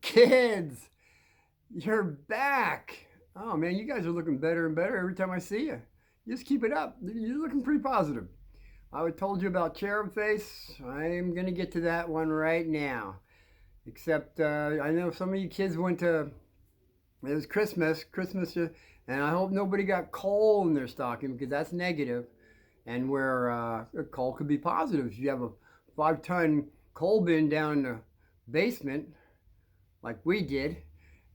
Kids, you're back. Oh man, you guys are looking better and better every time I see you. Just keep it up. You're looking pretty positive. I told you about cherub face. I'm gonna get to that one right now. Except I know some of you kids went to it was Christmas, and I hope nobody got coal in their stocking because that's negative. And where coal could be positive. If you have a 5-ton coal bin down in the basement, like we did,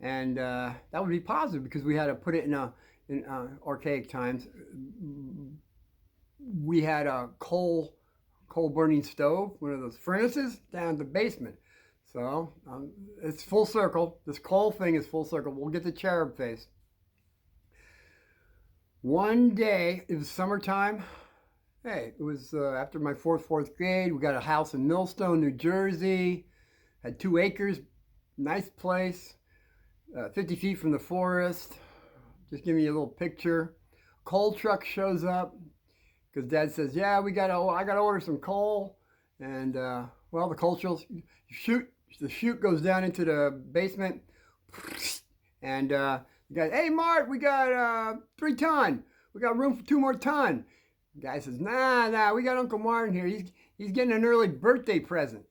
and that would be positive because we had to put it in archaic times. We had a coal burning stove, one of those furnaces, down in the basement. So it's full circle. This coal thing is full circle. We'll get the cherub face. One day, it was summertime. Hey, it was after my fourth grade. We got a house in Millstone, New Jersey. Had 2 acres, nice place. 50 feet from the forest. Just give me a little picture. Coal truck shows up because Dad says, "Yeah, I gotta order some coal." And well, the coal truck the chute goes down into the basement, and the guy, "Hey, Mart, we got 3 ton. We got room for 2 more ton." The guy says, "Nah, we got Uncle Martin here. He's getting an early birthday present."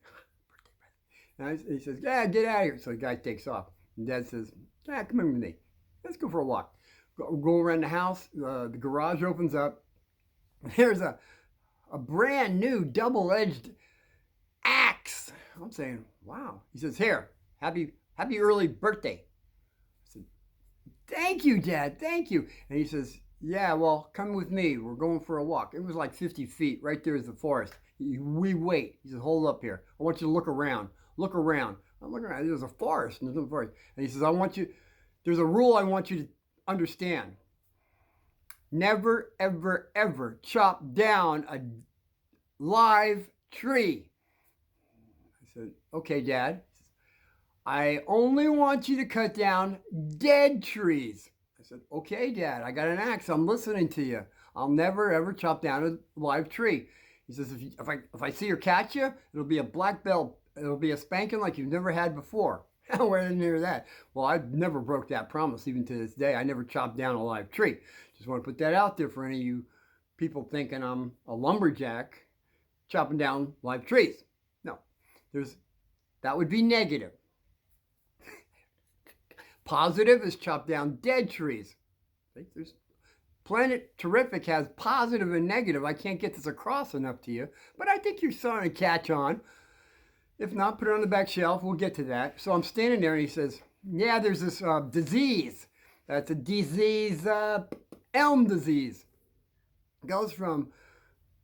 And he says, "Yeah, get out of here." So the guy takes off. And Dad says, "Yeah, come in with me. Let's go for a walk." Go around the house. The garage opens up. There's a brand new double-edged axe. I'm saying, wow. He says, "Here, happy early birthday." I said, "Thank you, Dad, thank you." And he says, "Yeah, well, come with me. We're going for a walk." It was like 50 feet. Right there is the forest. We wait. He says, "Hold up here. I want you to look around. Look around." I'm looking around. There's a forest. And there's no forest. And he says, there's a rule I want you to understand. Never, ever, ever chop down a live tree. I said, "Okay, Dad. I only want you to cut down dead trees." I said, "Okay, Dad, I got an axe. I'm listening to you. I'll never, ever chop down a live tree." He says, if I see or catch you, it'll be a black belt. It'll be a spanking like you've never had before." Where near that? Well, I've never broke that promise, even to this day. I never chopped down a live tree. Just want to put that out there for any of you people thinking I'm a lumberjack chopping down live trees. No, that would be negative. Positive is chop down dead trees. There's Planet Terrific has positive and negative. I can't get this across enough to you, but I think you're starting to catch on. If not, put it on the back shelf. We'll get to that. So I'm standing there, and he says, "Yeah, there's this disease. That's a disease, elm disease. It goes from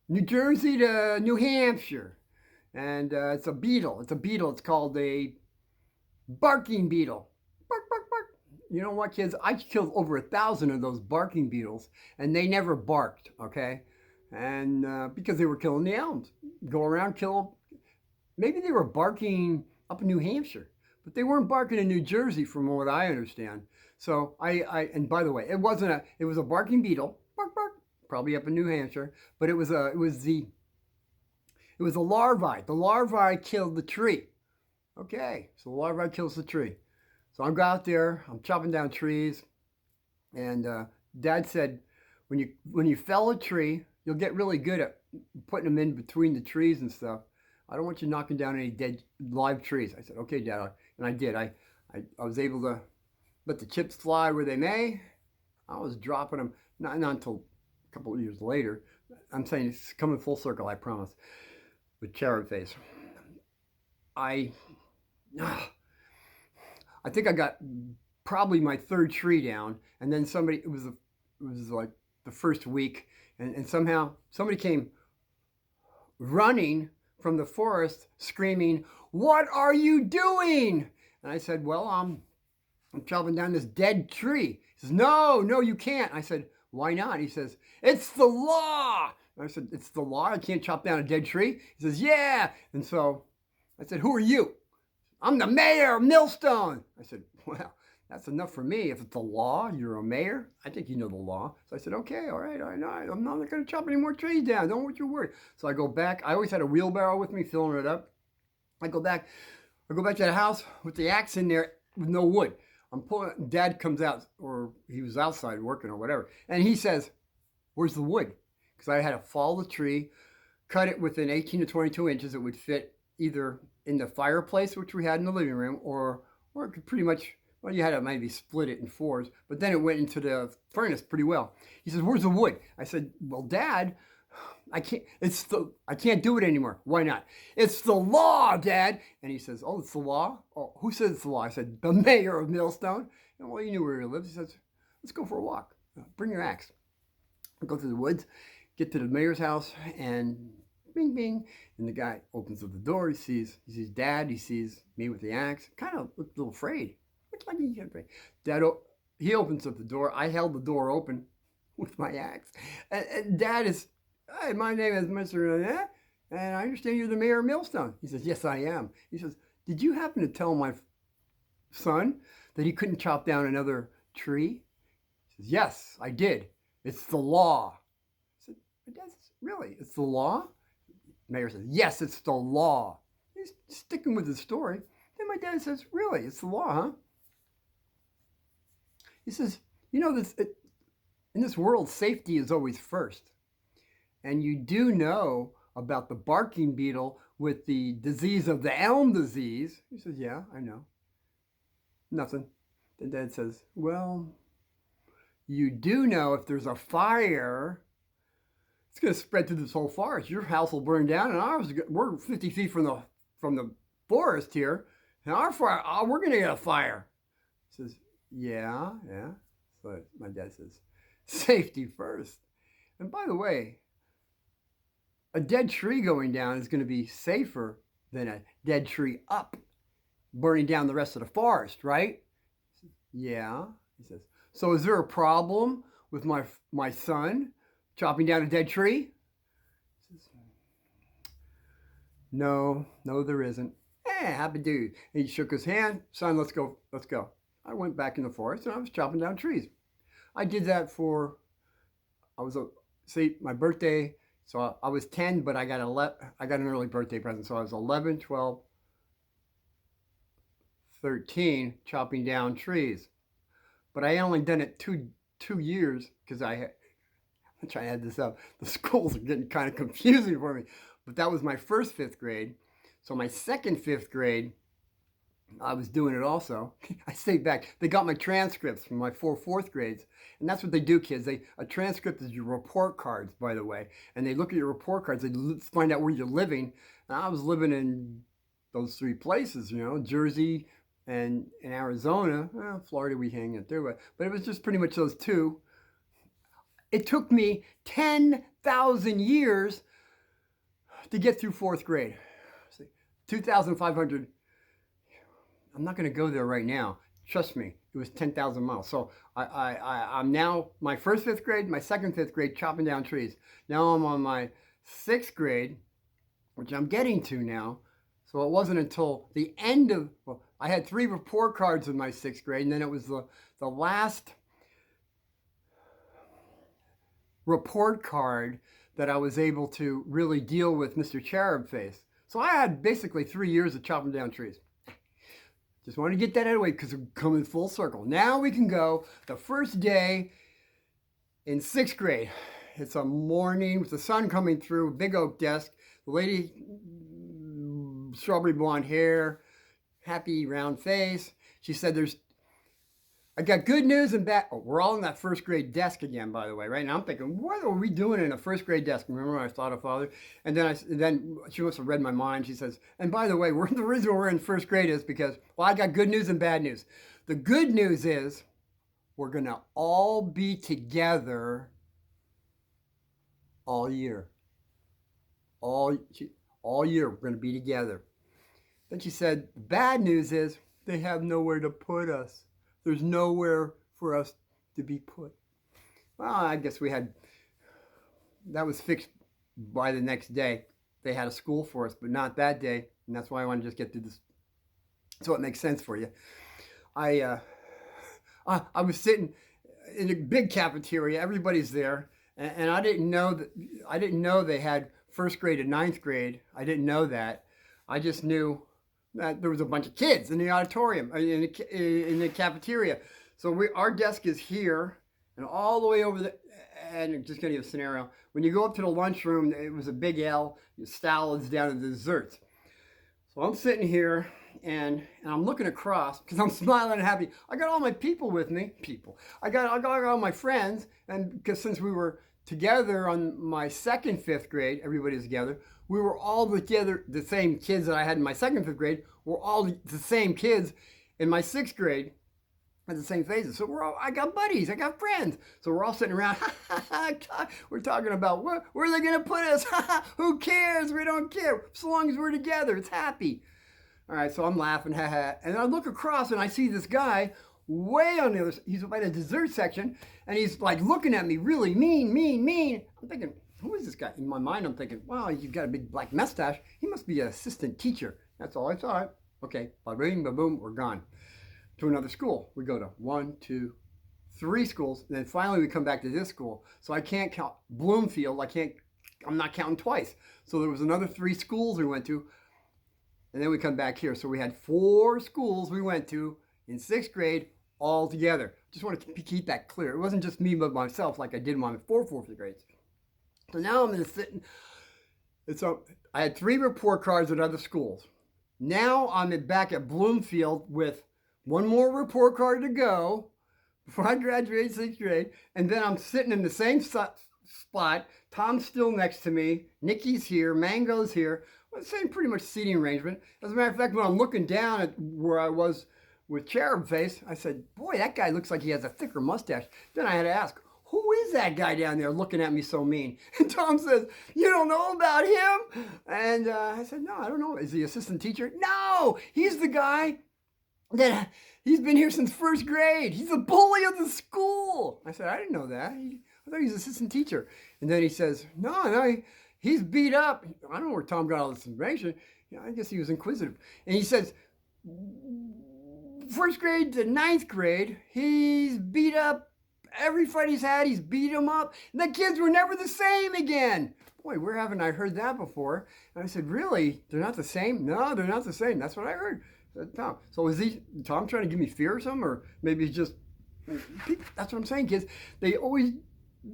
New Jersey to New Hampshire, and it's a beetle. It's called a barking beetle. Bark, bark, bark." You know what, kids? I killed over 1,000 of those barking beetles, and they never barked, okay? And because they were killing the elms. Go around, kill. Maybe they were barking up in New Hampshire, but they weren't barking in New Jersey, from what I understand. So and by the way, it was a barking beetle, bark, bark, probably up in New Hampshire, but it was a larvae. The larvae killed the tree. Okay, so the larvae kills the tree. So I'm out there, I'm chopping down trees, and Dad said, when you fell a tree, you'll get really good at putting them in between the trees and stuff. I don't want you knocking down any dead live trees. I said, "Okay, Dad," and I did. I was able to let the chips fly where they may. I was dropping them, not until a couple of years later. I'm saying it's coming full circle, I promise, with cherub face. I think I got probably my 3rd tree down, and then it was like the first week, and somehow somebody came running from the forest screaming, "What are you doing?" And I said, "Well, I'm chopping down this dead tree." He says, No, you can't." I said, "Why not?" He says, "It's the law." And I said, "It's the law? I can't chop down a dead tree?" He says, "Yeah." And so I said, "Who are you?" "I'm the mayor of Millstone." I said, "Well, that's enough for me. If it's the law, you're a mayor. I think you know the law." So I said, "Okay, all right, I know. I'm not going to chop any more trees down. Don't want your word." So I go back. I always had a wheelbarrow with me, filling it up. I go back. I go back to the house with the axe in there with no wood. I'm pulling. Dad comes out, or he was outside working or whatever, and he says, "Where's the wood?" Because I had to fall the tree, cut it within 18 to 22 inches. It would fit either in the fireplace, which we had in the living room, or it could pretty much. Well, you had to maybe split it in fours, but then it went into the furnace pretty well. He says, "Where's the wood?" I said, "Well, Dad, I can't do it anymore." "Why not?" "It's the law, Dad." And he says, "Oh, it's the law? Oh, who says it's the law?" I said, "The mayor of Millstone." And well, he knew where he lived. He says, "Let's go for a walk. Bring your axe." I go through the woods, get to the mayor's house, and bing, bing. And the guy opens up the door. He sees Dad. He sees me with the axe. Kind of looked a little afraid. Looked like he had afraid. Dad, he opens up the door. I held the door open with my axe. And Dad is, "Hi, my name is Mr. And I understand you're the mayor of Millstone." He says, "Yes, I am." He says, "Did you happen to tell my son that he couldn't chop down another tree?" He says, "Yes, I did. It's the law." I said, "But Dad, really? It's the law?" The mayor says, "Yes, it's the law." He's sticking with the story. Then my dad says, "Really? It's the law, huh?" He says, "You know, in this world, safety is always first. And you do know about the barking beetle with the disease of the elm disease." He says, "Yeah, I know." Nothing. Then Dad says, "Well, you do know if there's a fire, it's going to spread through this whole forest. Your house will burn down, and ours, we're 50 feet from the forest here, and our fire, we're going to get a fire." He says, "Yeah, yeah." So my dad says, "Safety first. And by the way, a dead tree going down is going to be safer than a dead tree up, burning down the rest of the forest, right?" He says, "Yeah." He says, "So is there a problem with my son chopping down a dead tree?" He says, No, there isn't." Happy dude. And he shook his hand. "Son, let's go. Let's go." I went back in the forest and I was chopping down trees. I did that for, my birthday. So I was 10, but I got an early birthday present. So I was 11, 12, 13, chopping down trees. But I only done it two years because I'm trying to add this up. The schools are getting kind of confusing for me. But that was my first fifth grade. So my second fifth grade, I was doing it also. I stayed back. They got my transcripts from my fourth grades. And that's what they do, kids. A transcript is your report cards, by the way. And they look at your report cards. They find out where you're living. And I was living in those three places, Jersey and Arizona. Well, Florida, we hang out there. But it was just pretty much those two. It took me 10,000 years to get through fourth grade. 2,500. I'm not going to go there right now. Trust me, it was 10,000 miles. So I'm now my first fifth grade, my second fifth grade, chopping down trees. Now I'm on my sixth grade, which I'm getting to now. So it wasn't until the end of, I had 3 report cards in my sixth grade, and then it was the last report card that I was able to really deal with Mr. Cherub Face. So I had basically 3 years of chopping down trees. Just wanted to get that out of the way because we're coming full circle. Now we can go the first day in sixth grade. It's a morning with the sun coming through, big oak desk. The lady, strawberry blonde hair, happy round face. She said, I got good news and bad. Oh, we're all in that first grade desk again, by the way, right? Now I'm thinking, what are we doing in a first grade desk? Remember when I thought of Father? And then she must have read my mind. She says, and by the way, the reason we're in first grade is because, I got good news and bad news. The good news is we're going to all be together all year. All year we're going to be together. Then she said, the bad news is they have nowhere to put us. There's nowhere for us to be put. Well, I guess that was fixed by the next day. They had a school for us, but not that day. And that's why I want to just get through this so it makes sense for you. I was sitting in a big cafeteria. Everybody's there. And I didn't know they had first grade and ninth grade. I didn't know that. I just knew there was a bunch of kids in the auditorium, in the cafeteria. So our desk is here, and all the way over the, and just gonna give a scenario. When you go up to the lunchroom, it was a big L, salads down to the desserts. So I'm sitting here, and I'm looking across because I'm smiling and happy. I got all my people with me. I got all my friends, and because since we were together on my second fifth grade, everybody was together. We were all together. The same kids that I had in my second fifth grade were all the same kids in my sixth grade at the same phases. So I got buddies, I got friends. So we're all sitting around. We're talking about where are they going to put us? Who cares? We don't care. So long as we're together, it's happy. All right, so I'm laughing, and I look across and I see this guy way on the other side. He's by the dessert section, and he's like looking at me really mean. I'm thinking, who is this guy? In my mind, I'm thinking, wow, he's got a big black mustache. He must be an assistant teacher. That's all I thought. Okay, ba-boom, ba-boom, we're gone. To another school. We go to 1, 2, 3 schools, and then finally we come back to this school. So I can't count Bloomfield. I'm not counting twice. So there was another 3 schools we went to, and then we come back here. So we had 4 schools we went to in 6th grade all together. Just want to keep that clear. It wasn't just me but myself like I did in my 4th grades. So now I'm going to sit. I had 3 report cards at other schools. Now I'm back at Bloomfield with 1 more report card to go before I graduate 6th grade. And then I'm sitting in the same spot. Tom's still next to me. Nikki's here. Mango's here. Well, same pretty much seating arrangement. As a matter of fact, when I'm looking down at where I was with Cherub Face, I said, boy, that guy looks like he has a thicker mustache. Then I had to ask, who is that guy down there looking at me so mean? And Tom says, you don't know about him? And I said, no, I don't know. Is he assistant teacher? No, he's the guy that he's been here since 1st grade. He's the bully of the school. I said, I didn't know that. I thought he was assistant teacher. And then he says, no, he's beat up. I don't know where Tom got all this information. I guess he was inquisitive. And he says, 1st grade to 9th grade, he's beat up every fight he's had. He's beat him up. And the kids were never the same again. Boy, where haven't I heard that before? And I said, really? They're not the same? No, they're not the same. That's what I heard. Tom. So is Tom trying to give me fear or something? Or maybe he's just, that's what I'm saying, kids. They always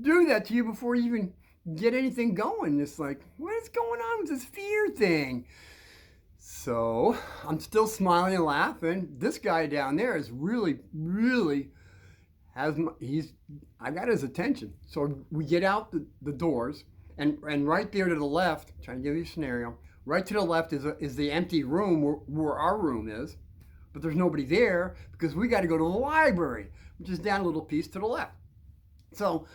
do that to you before you even get anything going. It's like, what is going on with this fear thing? So I'm still smiling and laughing. This guy down there is really I got his attention. So we get out the doors, and right there to the left, I'm trying to give you a scenario, right to the left is the empty room where our room is, but there's nobody there because we got to go to the library, which is down a little piece to the left. So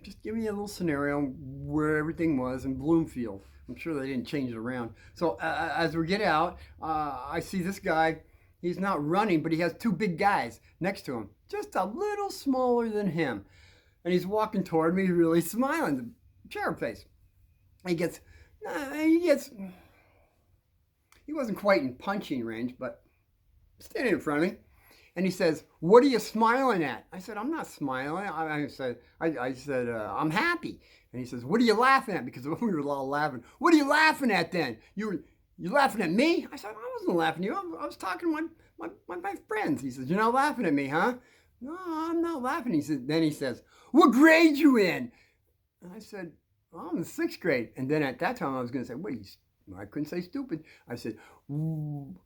just give me a little scenario where everything was in Bloomfield. I'm sure they didn't change it around. So as we get out, I see this guy. He's not running, but he has 2 big guys next to him, just a little smaller than him. And he's walking toward me, really smiling, Cherub Face. He wasn't quite in punching range, but standing in front of me. And he says, what are you smiling at? I said, I'm not smiling. I said, I'm happy. And he says, what are you laughing at? Because we were all laughing. What are you laughing at then? You laughing at me? I said, I wasn't laughing at you. I was talking to my friends. He says, you're not laughing at me, huh? No, I'm not laughing. Then he says, what grade you in? And I said, well, I'm in 6th grade. And then at that time I was going to say, wait, I couldn't say stupid. I said,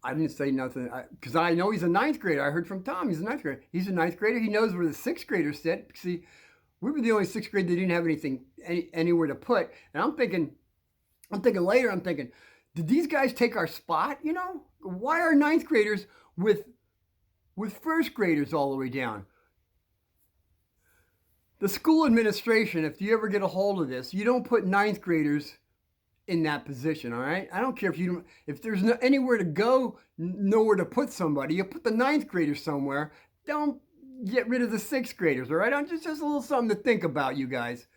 I didn't say nothing because I know he's a 9th grader. I heard from Tom he's a 9th grader. He's a 9th grader. He knows where the 6th graders sit. See, we were the only 6th grade that didn't have anything anywhere to put. And I'm thinking later, did these guys take our spot? You know, why are 9th graders with 1st graders all the way down? The school administration, if you ever get a hold of this, you don't put 9th graders in that position, all right? I don't care if there's anywhere to go, nowhere to put somebody, you put the 9th graders somewhere. Don't get rid of the 6th graders, all right? I'm just a little something to think about, you guys.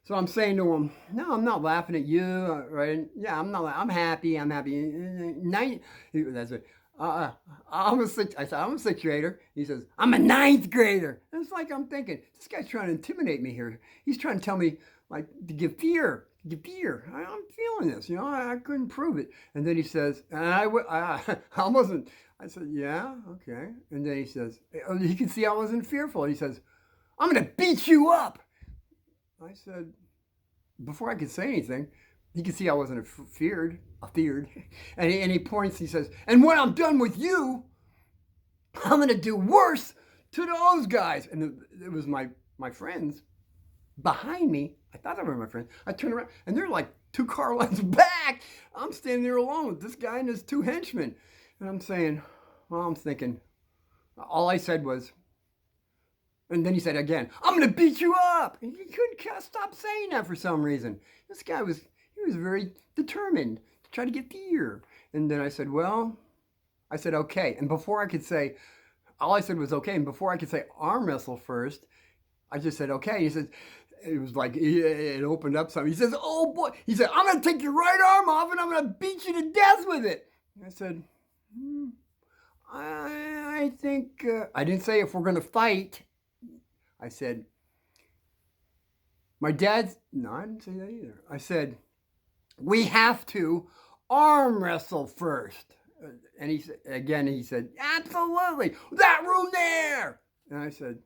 So I'm saying to him, no, I'm not laughing at you, right? Yeah, I'm happy. That's it. I'm a 6th grader. He says, I'm a 9th grader. And it's like I'm thinking, this guy's trying to intimidate me here. He's trying to tell me, like, to give fear, fear. I'm feeling this. I couldn't prove it. And then he says, and I wasn't. I said, yeah, okay. And then he says, he could see I wasn't fearful. He says, I'm going to beat you up. I said, before I could say anything, he could see I wasn't feared. And he points, he says, and when I'm done with you, I'm going to do worse to those guys. And it was my friends behind me. I thought they were my friends. I turned around, and they're like 2 car lengths back. I'm standing there alone with this guy and his 2 henchmen. And I'm thinking, all I said was, and then he said again, I'm going to beat you up. And he couldn't stop saying that for some reason. This guy was very determined to try to get the ear. And then I said, okay. And before I could say, all I said was okay. And before I could say arm wrestle first, I just said, okay. He said, it was like it opened up something. He says, oh boy. He said, I'm going to take your right arm off and I'm going to beat you to death with it. And I said, I think, I didn't say if we're going to fight. I said, no, I didn't say that either. I said, we have to arm wrestle first. And he said, absolutely, that room there. And I said,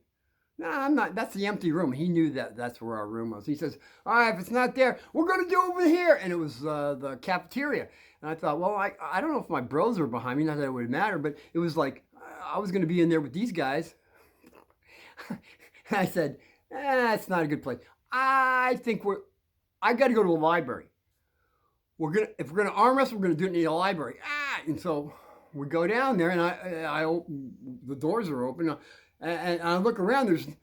no, I'm not. That's the empty room. He knew that's where our room was. He says, all right, if it's not there, we're going to do over here. And it was the cafeteria. And I thought, well, I don't know if my bros were behind me. Not that it would matter, but it was like I was going to be in there with these guys. I said, it's not a good place. I think I got to go to the library. If we're gonna arm wrestle, we're gonna do it in the library. And so we go down there, and I the doors are open, and I look around.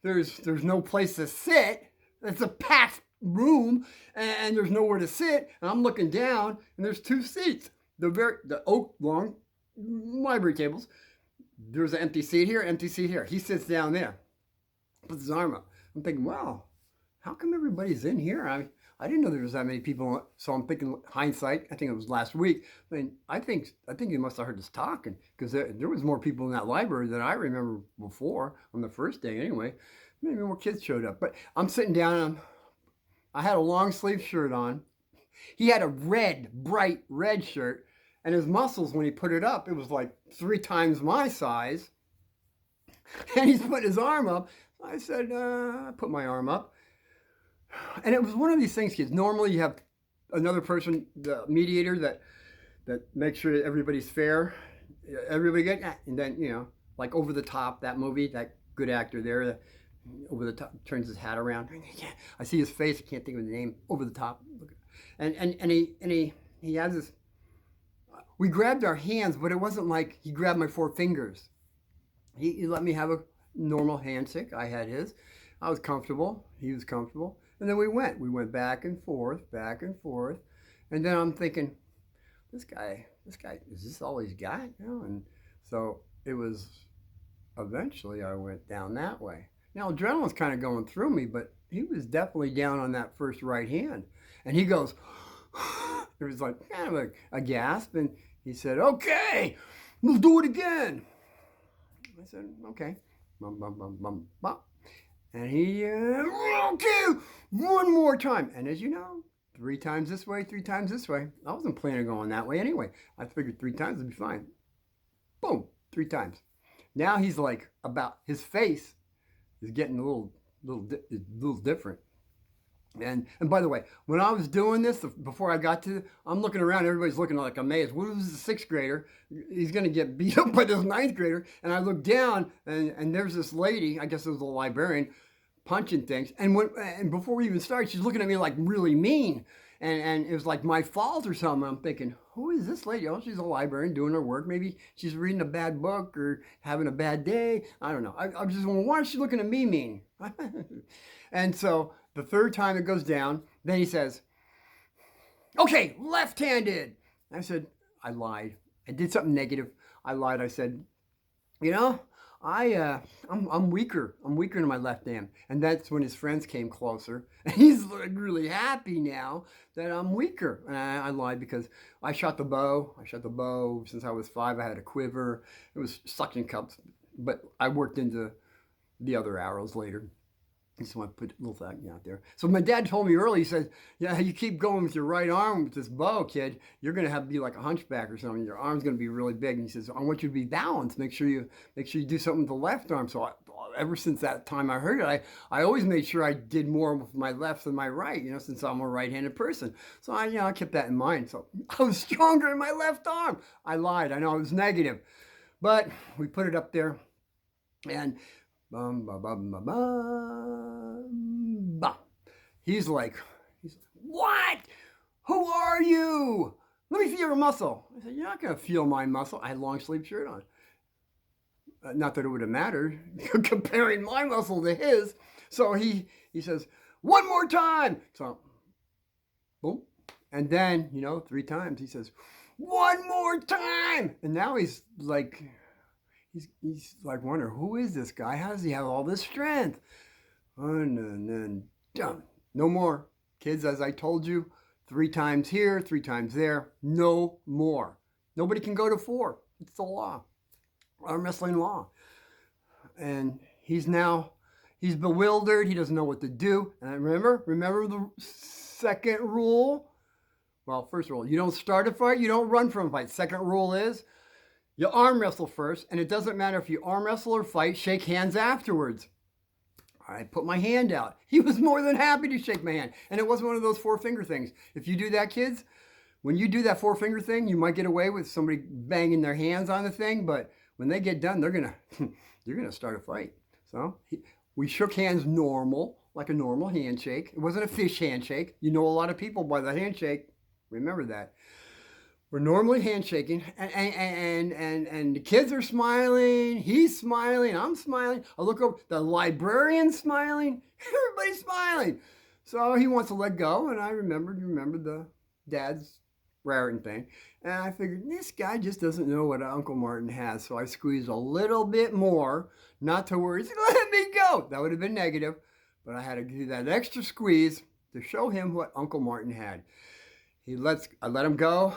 There's no place to sit. It's a packed room, and there's nowhere to sit. And I'm looking down, and there's 2 seats. The oak long library tables. There's an empty seat here, empty seat here. He sits down there, puts his arm up. I'm thinking, wow, how come everybody's in here? I didn't know there was that many people. So I'm thinking, hindsight, I think it was last week. I think you must have heard us talking, because there was more people in that library than I remember before, on the first day anyway. Maybe more kids showed up. But I'm sitting down, I had a long sleeve shirt on. He had a bright red shirt, and his muscles, when he put it up, it was like 3 times my size. And he's put his arm up. I said, I put my arm up. And it was one of these things, kids. Normally you have another person, the mediator, that makes sure that everybody's fair. Everybody get, and then, like Over the Top, that movie, that good actor there, Over the Top, turns his hat around. I see his face, I can't think of the name. Over the Top. And he has this, we grabbed our hands, but it wasn't like he grabbed my 4 fingers. He let me have a normal handshake. I had his. I was comfortable. He was comfortable. And then we went back and forth. And then I'm thinking, this guy, is this all he's got? And so it was, eventually I went down that way. Now adrenaline's kind of going through me, but he was definitely down on that first right hand. And he goes, there was like kind of a gasp, and he said, okay, we'll do it again. I said, okay. Bum, bum, bum, bum, bum. And he, okay, one more time. And as you know, 3 times this way, 3 times this way. I wasn't planning on going that way anyway. I figured 3 times would be fine. Boom, 3 times. Now he's like, his face is getting a little different. And by the way, when I was doing this, before I got to, I'm looking around, everybody's looking like amazed. What was the 6th grader? He's going to get beat up by this 9th grader. And I look down, and there's this lady, I guess it was a librarian, punching things. And before we even started, she's looking at me like really mean. And it was like my fault or something. I'm thinking, who is this lady? Oh, she's a librarian doing her work. Maybe she's reading a bad book or having a bad day. I don't know. I'm just wondering, why is she looking at me mean? And so the 3rd time it goes down, then he says, okay, left-handed. I said, I lied. I did something negative. I lied. I said, I'm weaker. I'm weaker in my left hand. And that's when his friends came closer. And he's like really happy now that I'm weaker. And I lied because I shot the bow. Since I was 5. I had a quiver. It was suction cups. But I worked into the other arrows later. I just want to put a little thing out there. So my dad told me early, he said, yeah, you keep going with your right arm with this bow, kid, you're going to have to be like a hunchback or something. Your arm's going to be really big. And he says, I want you to be balanced. Make sure you do something with the left arm. So ever since that time I heard it, I always made sure I did more with my left than my right, since I'm a right-handed person. So I kept that in mind. So I was stronger in my left arm. I lied. I know it was negative. But we put it up there and bum, ba, bum, ba, bum, ba. He's like, what? Who are you? Let me feel your muscle. I said, you're not going to feel my muscle. I had a long sleeve shirt on. Not that it would have mattered, comparing my muscle to his. So he says, one more time. So, boom. And then, 3 times, he says, one more time. And now he's like wondering, who is this guy? How does he have all this strength? And then, done. No more. Kids, as I told you, 3 times here, 3 times there. No more. Nobody can go to 4. It's the law. Arm wrestling law. And he's bewildered. He doesn't know what to do. And remember the second rule? Well, first rule, you don't start a fight, you don't run from a fight. Second rule is you arm wrestle first, and it doesn't matter if you arm wrestle or fight, shake hands afterwards. I put my hand out. He was more than happy to shake my hand. And it wasn't one of those 4-finger things. If you do that, kids, when you do that 4-finger thing, you might get away with somebody banging their hands on the thing, but when they get done, they're gonna start a fight. So we shook hands normal, like a normal handshake. It wasn't a fish handshake. A lot of people by the handshake. Remember that. We're normally handshaking, and the kids are smiling. He's smiling. I'm smiling. I look over. The librarian's smiling. Everybody's smiling. So he wants to let go, and I remembered the dad's Raritan thing, and I figured this guy just doesn't know what Uncle Martin has. So I squeezed a little bit more, not to worry. He said, let me go. That would have been negative, but I had to do that extra squeeze to show him what Uncle Martin had. I let him go.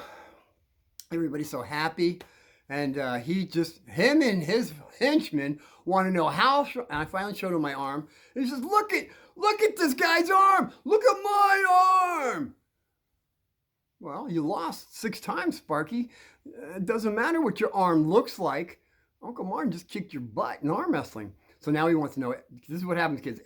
Everybody's so happy. And him and his henchmen want to know how, and I finally showed him my arm. And he says, look at this guy's arm. Look at my arm. Well, you lost 6 times, Sparky. It doesn't matter what your arm looks like. Uncle Martin just kicked your butt in arm wrestling. So now he wants to know, this is what happens, kids.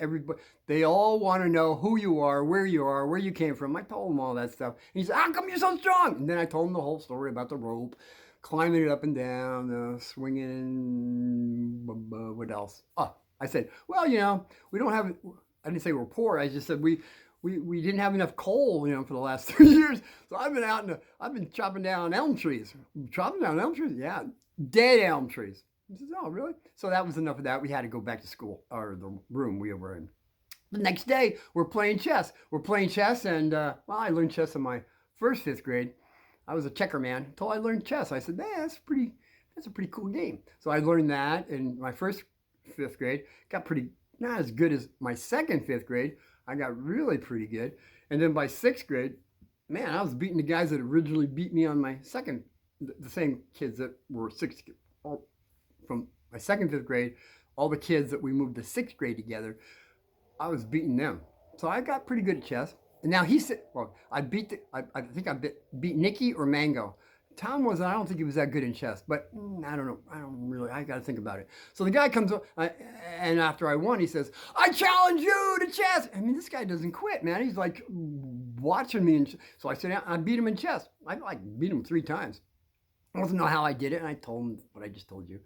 They all want to know who you are, where you came from. I told him all that stuff. And he said, how come you're so strong? And then I told him the whole story about the rope, climbing it up and down, swinging, what else? Oh, I said, well, we don't have, I didn't say we're poor. I just said we didn't have enough coal, for the last 3 years. So I've been chopping down elm trees. Chopping down elm trees? Yeah, dead elm trees. He says, oh, really? So that was enough of that. We had to go back to school, or the room we were in. The next day, we're playing chess. And, I learned chess in my first 5th grade. I was a checker man until I learned chess. I said, man, that's a pretty cool game. So I learned that in my first 5th grade. Got not as good as my second 5th grade. I got really pretty good. And then by 6th grade, man, I was beating the guys that originally beat me on my the same kids that were from my 2nd, 5th grade, all the kids that we moved to 6th grade together, I was beating them. So I got pretty good at chess. And now he said, well, I think I beat Nicky or Mango. Tom I don't think he was that good in chess, but I don't know. I got to think about it. So the guy comes up, and after I won, he says, I challenge you to chess. I mean, this guy doesn't quit, man. He's like watching me. So I said, I beat him in chess. I beat him 3 times. I don't know how I did it, and I told him what I just told you.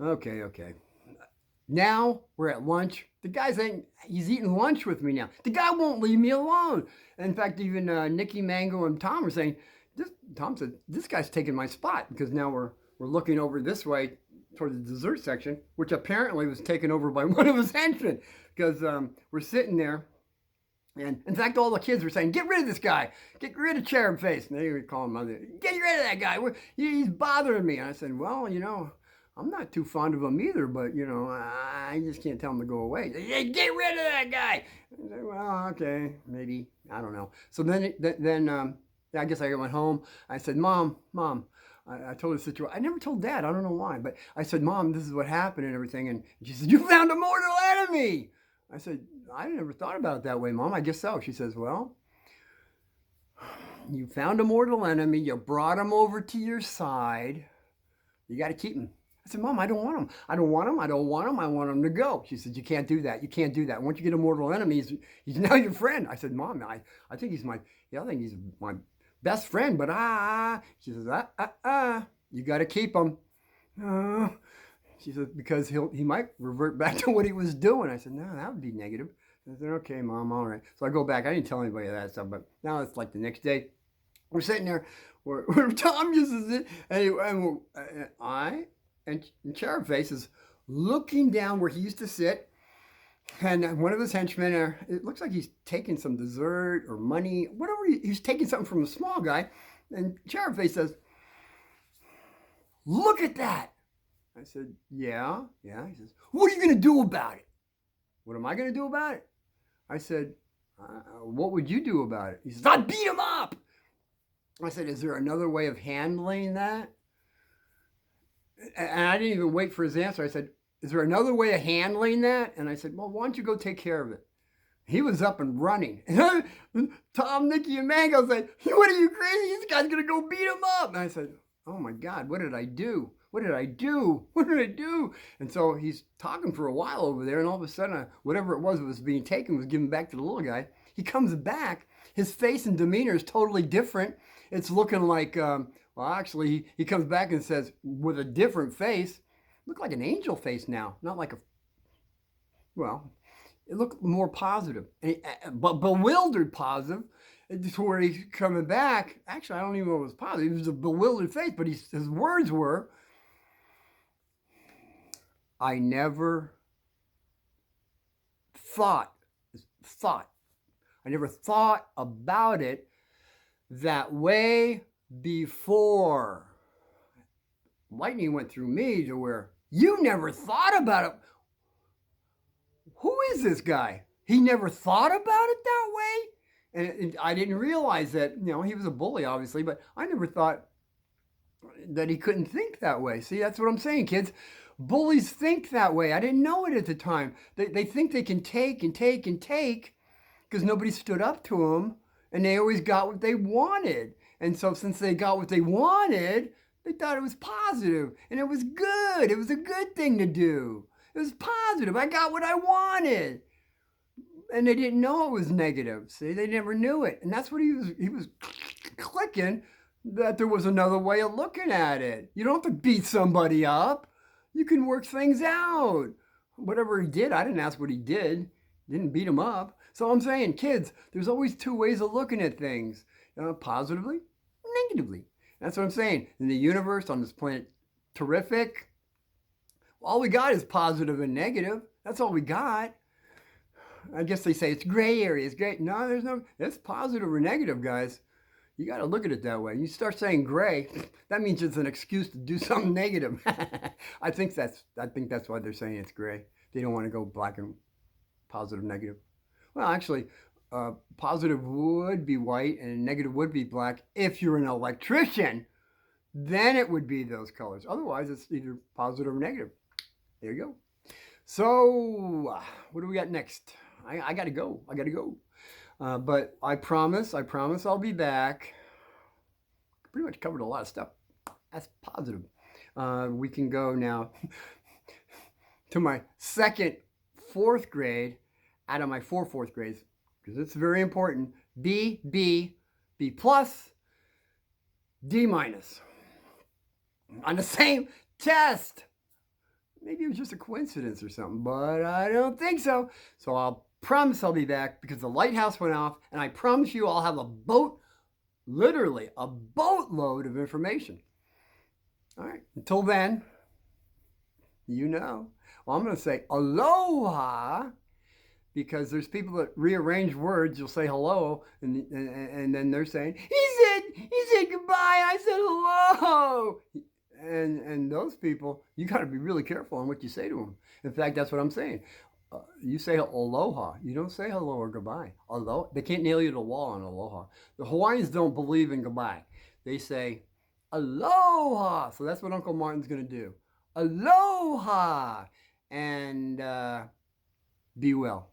Okay. Now we're at lunch. The guy's he's eating lunch with me now. The guy won't leave me alone. In fact, even Nicky, Mango, and Tom are saying, Tom said, this guy's taking my spot, because now we're looking over this way toward the dessert section, which apparently was taken over by one of his henchmen, because we're sitting there. And in fact, all the kids were saying, get rid of this guy. Get rid of Cherub Face. And they would call him, get rid of that guy. He's bothering me. And I said, well, I'm not too fond of him either, but, I just can't tell him to go away. Hey, get rid of that guy. I said, well, okay, maybe. I don't know. So then I guess I went home. I said, Mom, I told her the situation. I never told Dad. I don't know why. But I said, Mom, this is what happened and everything. And she said, you found a mortal enemy. I said, I never thought about it that way, Mom. I guess so. She says, well, you found a mortal enemy. You brought him over to your side. You got to keep him. I said, Mom, I don't want him. I don't want him. I don't want him. I want him to go. She said, you can't do that. You can't do that. Once you get a mortal enemy, he's now your friend. I said, Mom, I think he's I think he's my best friend, but She says, you got to keep him. She said, because he might revert back to what he was doing. I said, no, that would be negative. I said, okay, Mom, all right. So I go back. I didn't tell anybody that stuff, but now it's like the next day. We're sitting there where Tom uses it, and I and Cherub Face is looking down where he used to sit, and one of his henchmen, it looks like he's taking some dessert or money, whatever. He's taking something from a small guy, and Cherub Face says, look at that. I said, yeah. He says, what are you going to do about it? What am I going to do about it? I said, what would you do about it? He says, I'd beat him up. I said, is there another way of handling that? And I didn't even wait for his answer. I said, is there another way of handling that? And I said, well, why don't you go take care of it? He was up and running. Tom, Nikki, and Mango said, what are you crazy? This guy's going to go beat him up. And I said, oh my God, what did I do? What did I do? What did I do? And so he's talking for a while over there, and all of a sudden, whatever it was being taken was given back to the little guy. He comes back. His face and demeanor is totally different. It's looking like, actually, he comes back and says, with a different face, looked like an angel face now, not like it looked more positive, but bewildered positive. It's where he's coming back. Actually, I don't even know if it was positive. It was a bewildered face, but his words were, I never thought about it that way before. Lightning went through me to where you never thought about it. Who is this guy? He never thought about it that way? And I didn't realize that, he was a bully, obviously, but I never thought that he couldn't think that way. See, that's what I'm saying, kids. Bullies think that way. I didn't know it at the time. They think they can take and take and take because nobody stood up to them, and they always got what they wanted. And so since they got what they wanted, they thought it was positive, and it was good. It was a good thing to do. It was positive. I got what I wanted. And they didn't know it was negative. See, they never knew it. And that's what he was clicking, that there was another way of looking at it. You don't have to beat somebody up. You can work things out. Whatever he did, I didn't ask what he did. Didn't beat him up. So I'm saying, kids, there's always two ways of looking at things. Positively, negatively. That's what I'm saying. In the universe, on this planet, terrific. All we got is positive and negative. That's all we got. I guess they say it's gray area. It's gray. No, it's positive or negative, guys. You got to look at it that way. You start saying gray, that means it's an excuse to do something negative. I think that's why they're saying it's gray. They don't want to go black and positive, negative. Well, actually, positive would be white and negative would be black. If you're an electrician, then it would be those colors. Otherwise, it's either positive or negative. There you go. So, what do we got next? I got to go. But I promise I'll be back. Pretty much covered a lot of stuff. That's positive. We can go now to my second fourth grade out of my four fourth grades, because it's very important. B, B, B plus, D minus. On the same test. Maybe it was just a coincidence or something, but I don't think so. So I'll promise I'll be back, because the lighthouse went off, and I promise you I'll have literally a boatload of information. All right, until then, well, I'm going to say aloha, because there's people that rearrange words. You'll say hello, and then they're saying, he said goodbye, I said hello. And those people, you got to be really careful on what you say to them. In fact, that's what I'm saying. You say aloha. You don't say hello or goodbye. Aloha. They can't nail you to the wall on aloha. The Hawaiians don't believe in goodbye. They say aloha. So that's what Uncle Martin's going to do. Aloha. And be well.